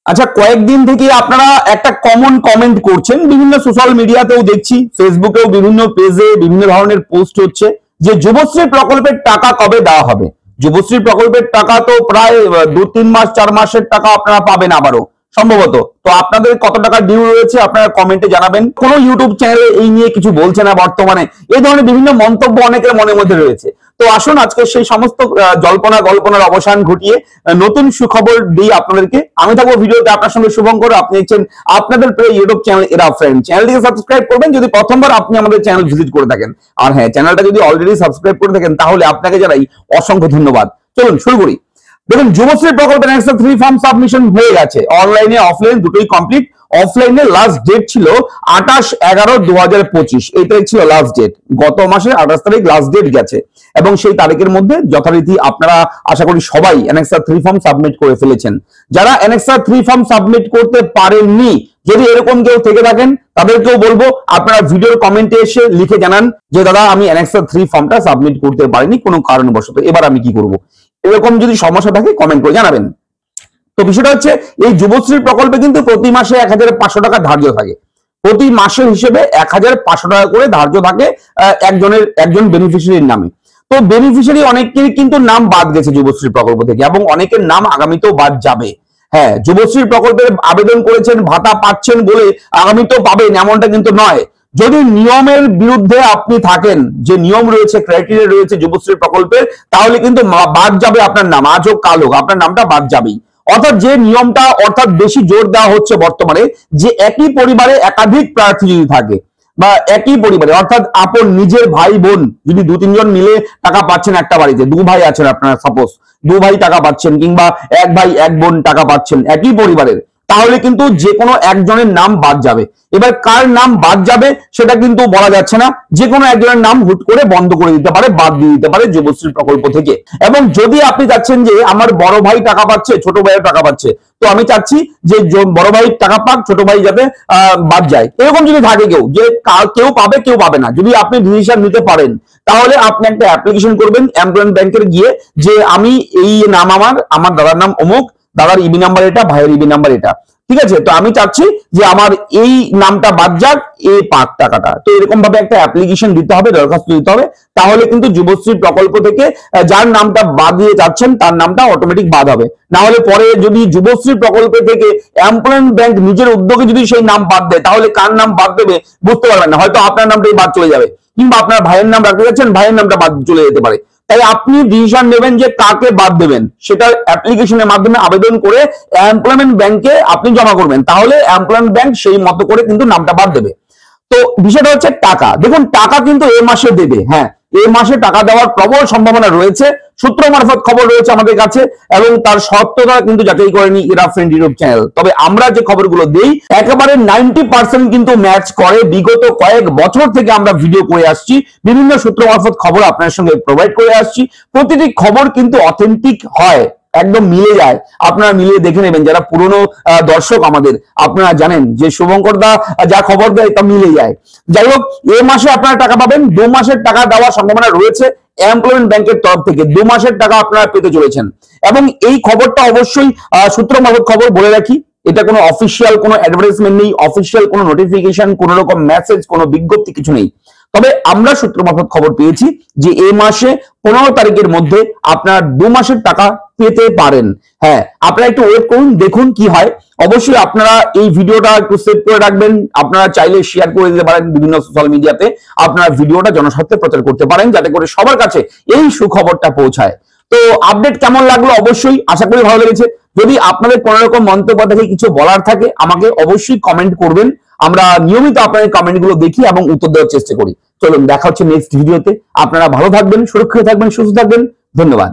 আচ্ছা, কয়েকদিন থেকে আপনারা একটা কমন কমেন্ট করছেন, বিভিন্ন সোশ্যাল মিডিয়াতেও দেখছি, ফেসবুকেও বিভিন্ন পেজে বিভিন্ন ধরনের পোস্ট হচ্ছে যে যুবশ্রী প্রকল্পের টাকা কবে দেওয়া হবে। যুবশ্রী প্রকল্পের টাকা তো প্রায় 2-3 মাস 4 মাসের টাকা আপনারা পাবেন আবারও সম্ভবত। তো আপনাদের কত টাকা ডিউ রয়েছে আপনারা কমেন্টে জানাবেন। কোনো ইউটিউব চ্যানেলে এই নিয়ে কিছু বলছে না বর্তমানে, এই ধরনের বিভিন্ন মন্তব্য অনেকের মনের মধ্যে রয়েছে। তো আসুন আজকে সেই সমস্ত জল্পনা গল্পনার অবসান ঘটিয়ে নতুন সুখবর দিই আপনাদেরকে। আমি থাকবো ভিডিওতে আপনার সঙ্গে শুভঙ্কর। আপনি দেখছেন আপনাদের প্রিয় ইউটিউব চ্যানেল এরা ফ্রেন্ড। চ্যানেলটিকে সাবস্ক্রাইব করবেন যদি প্রথমবার আপনি আমাদের চ্যানেল ভিজিট করে থাকেন, আর হ্যাঁ, চ্যানেলটা যদি অলরেডি সাবস্ক্রাইব করে থাকেন তাহলে আপনাকে জানাই অসংখ্য ধন্যবাদ। চলুন শুরু করি। দেখুন, যুবশ্রী প্রকল্পের অ্যান্সার 3 ফর্ম সাবমিশন হয়ে গেছে, অনলাইনে অফলাইন দুটোই কমপ্লিট। অফলাইনে লাস্ট ডেট ছিল 28/11/2025, এই তারিখ ছিল লাস্ট ডেট। গত মাসে 28 তারিখ লাস্ট ডেট গেছে এবং সেই তারিখের মধ্যে যথারীতি আপনারা আশা করি সবাই অ্যানেক্সার 3 ফর্ম সাবমিট করে ফেলেছেন। যারা অ্যানেক্সার 3 ফর্ম সাবমিট করতে পারেননি, যদি এরকম কেউ থেকে থাকেন তাদেরকেও বলবো আপনারা ভিডিওর কমেন্টে এসে লিখে জানান যে দাদা আমি অ্যানেক্সার 3 ফর্মটা সাবমিট করতে পারিনি কোনো কারণবশত, এবার আমি কি করব। এরকম যদি সমস্যা থাকে কমেন্ট করে জানাবেন। তো বিষয়টা হচ্ছে, এই যুবশ্রী প্রকল্পে কিন্তু প্রতি মাসে 1500 টাকা ধার্য থাকে। প্রতি মাসের হিসেবে 1500 টাকা করে ধার্য থাকে একজন বেনিফিশিয়ারির নামে। তো বেনিফিশিয়ারি অনেকেরই কিন্তু নাম বাদ গেছে যুবশ্রী প্রকল্প থেকে এবং অনেকের নাম আগামীতেও বাদ যাবে। হ্যাঁ, যুবশ্রী প্রকল্পের আবেদন করেছেন, ভাতা পাচ্ছেন বলে আগামীতেও পাবেন এমনটা কিন্তু নয়। যদি নিয়মের বিরুদ্ধে আপনি থাকেন, যে নিয়ম রয়েছে, ক্রাইটেরিয়া রয়েছে যুবশ্রী প্রকল্পের, তাহলে কিন্তু বাদ যাবে আপনার নাম। আজ হোক কাল হোক আপনার নামটা বাদ যাবেই। অর্থাৎ যে নিয়মটা বেশি জোর দেওয়া হচ্ছে বর্তমানে, যে একই পরিবারে একাধিক প্রার্থী যদি থাকে বা একই পরিবারে অর্থাৎ আপন নিজের ভাই বোন যদি 2-3 জন মিলে টাকা পাচ্ছেন, একটা বাড়িতে 2 ভাই আছেন আপনারা, সাপোজ 2 ভাই টাকা পাচ্ছেন কিংবা 1 ভাই 1 বোন টাকা পাচ্ছেন একই পরিবারের, তাহলে কিন্তু যে কোনো একজনের নাম বাদ যাবে। এবার কার নাম বাদ যাবে সেটা কিন্তু বলা যাচ্ছে না, যে কোনো একজনের নাম হুট করে বন্ধ করে দিতে পারে, বাদ দিয়ে দিতে পারে যুবশ্রী প্রকল্প থেকে। এবং যদি আপনি চাচ্ছেন যে আমার বড় ভাই টাকা পাচ্ছে, ছোট ভাইও টাকা পাচ্ছে, তো আমি চাচ্ছি যে বড় ভাই টাকা পাক, ছোট ভাই যাতে বাদ যায়, এরকম যদি থাকে কেউ, যে কেউ পাবে কেউ পাবে না, যদি আপনি ডিসিশন নিতে পারেন, তাহলে আপনি একটা অ্যাপ্লিকেশন করবেন এমপ্লয়মেন্ট ব্যাংকের গিয়ে, যে আমি এই নাম আমার দাদার নাম অমুক, দাদার ইবি নাম্বার এটা, ভাইয়ের ইবি নাম্বার এটা, ঠিক আছে, তো আমি চাচ্ছি যে আমার এই নামটা বাদ যাক, এই পাক টাকাটা। তো এরকম ভাবে একটা অ্যাপ্লিকেশন দিতে হবে, দরখাস্ত দিতে হবে, তাহলে কিন্তু যুবশ্রী প্রকল্প থেকে যার নামটা বাদ দিয়ে যাচ্ছেন তার নামটা অটোমেটিক বাদ হবে। না হলে পরে যদি যুবশ্রী প্রকল্প থেকে এমপ্লয়মেন্ট ব্যাংক নিজের উদ্যোগে যদি সেই নাম বাদ দেয়, তাহলে কার নাম বাদ দেবে বুঝতে পারবেন না, হয়তো আপনার নামটাই বাদ চলে যাবে, কিংবা আপনার ভাইয়ের নাম রাখতে যাচ্ছেন, ভাইয়ের নামটা বাদ চলে যেতে পারে। তাই আপনি ডিসিশন নেবেন যে কাকে বাদ দেবেন, সেটা অ্যাপ্লিকেশনের মাধ্যমে আবেদন করে এমপ্লয়মেন্ট ব্যাংকে আপনি জমা করবেন, তাহলে এমপ্লয়মেন্ট ব্যাংক সেই মতো করে কিন্তু নামটা বাদ দেবে। তো বিষয়টা হচ্ছে টাকা। দেখুন, টাকা কিন্তু এ মাসে দেবে, হ্যাঁ এই মাসে টাকা দেওয়ার প্রবল সম্ভাবনা রয়েছে, সূত্র মারফত খবর রয়েছে আমাদের কাছে, এবং তার সত্যতা কিন্তু যাচাই করেনি এরা ফ্রেন্ড ইউটিউব চ্যানেল। তবে আমরা যে খবরগুলো দেই একেবারে 90% কিন্তু ম্যাচ করে। বিগত কয়েক বছর থেকে আমরা ভিডিও করে আসছি, বিভিন্ন সূত্র মারফত খবর আপনার সঙ্গে প্রোভাইড করে আসছি, প্রতিটি খবর কিন্তু অথেন্টিক হয়, একদম মিলে যায়। আপনারা মিলিয়ে দেখে নেবেন, যারা পুরনো দর্শক আমাদের, আপনারা জানেন যে শুভঙ্কর দা যা খবর দেয় তা মিলে যায়। যাই হোক, এ মাসে আপনারা টাকা পাবেন, 2 মাসের টাকা দেওয়ার সম্ভাবনা রয়েছে এমপ্লয়মেন্ট ব্যাংকের তরফ থেকে। 2 মাসের টাকা আপনারা পেতে চলেছেন, এবং এই খবরটা অবশ্যই সূত্র মারফত খবর বলে রাখি, এটা কোনো অফিসিয়াল কোনো অ্যাডভার্টাইজমেন্ট নেই, অফিসিয়াল কোনো নোটিফিকেশন, কোনো রকম মেসেজ, কোনো বিজ্ঞপ্তি কিছু নেই। তবে আমরা সূত্র মারফত খবর পেয়েছি যে এই মাসে 15 তারিখের মধ্যে আপনারা 2 মাসের টাকা পেতে পারেন। হ্যাঁ, আপনারা একটু ওয়েট করুন, দেখুন কি হয়। অবশ্যই আপনারা এই ভিডিওটা একটু সেভ করে রাখবেন, আপনারা চাইলে শেয়ার করে দিতে পারেন বিভিন্ন সোশ্যাল মিডিয়াতে, আপনারা ভিডিওটা জনস্বার্থে প্রচার করতে পারেন, যাতে করে সবার কাছে এই সুখবরটা পৌঁছায়। তো আপডেট কেমন লাগলো অবশ্যই আশা করি ভালো লেগেছে। যদি আপনাদের কোনো রকম মন্তব্য থেকে কিছু বলার থাকে আমাকে অবশ্যই কমেন্ট করবেন, আমরা নিয়মিত আপনাদের কমেন্টগুলো দেখি এবং উত্তর দেওয়ার চেষ্টা করি। চলুন, দেখা হচ্ছে নেক্সট ভিডিওতে। আপনারা ভালো থাকবেন, সুরক্ষিত থাকবেন, সুস্থ থাকবেন। ধন্যবাদ।